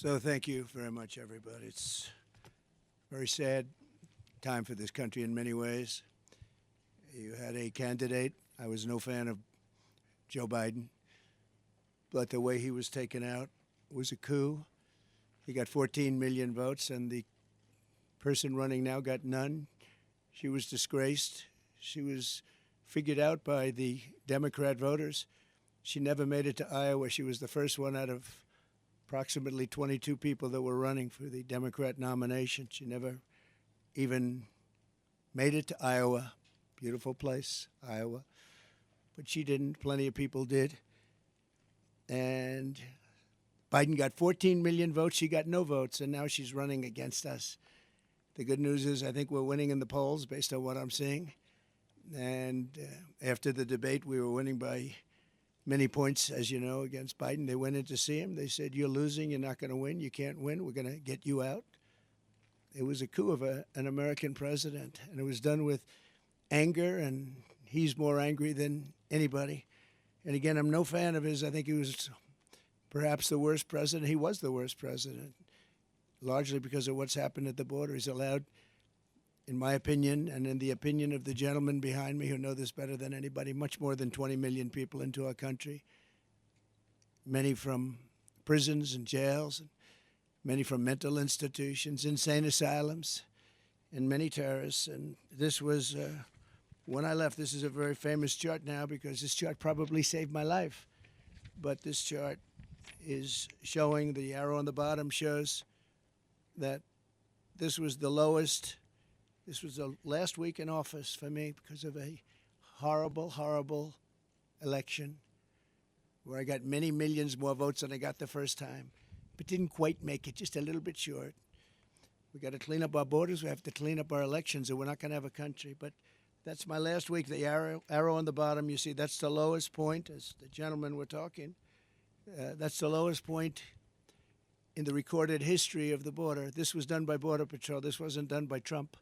So thank you very much, everybody. It's a very sad time for this country in many ways. You had a candidate. I was no fan of Joe Biden, but the way he was taken out was a coup. He got 14 million votes, and the person running now got none. She was disgraced. She was figured out by the Democrat voters. She never made it to Iowa. She was the first one out of approximately 22 people that were running for the Democrat nomination. She never even made it to Iowa. Beautiful place, Iowa. But she didn't. Plenty of people did. And Biden got 14 million votes. She got no votes, and now she's running against us. The good news is I think we're winning in the polls based on what I'm seeing. And after the debate, we were winning by many points, as you know, against Biden. They went in to see him. They said, "You're losing. You're not going to win. You can't win. We're going to get you out." It was a coup of an American president, and it was done with anger, and he's more angry than anybody. And again, I'm no fan of his. I think he was perhaps the worst president. He was the worst president, largely because of what's happened at the border. He's allowed, in my opinion, and in the opinion of the gentleman behind me who know this better than anybody, much more than 20 million people into our country, many from prisons and jails, and many from mental institutions, insane asylums, and many terrorists. And this was, when I left, this is a very famous chart now because this chart probably saved my life. But this chart is showing, the arrow on the bottom shows that this was the lowest. This was the last week in office for me because of a horrible, horrible election where I got many millions more votes than I got the first time, but didn't quite make it, just a little bit short. We got to clean up our borders. We have to clean up our elections, or we're not going to have a country. But that's my last week. The arrow on the bottom, you see, that's the lowest point, as the gentlemen were talking. That's the lowest point in the recorded history of the border. This was done by Border Patrol. This wasn't done by Trump.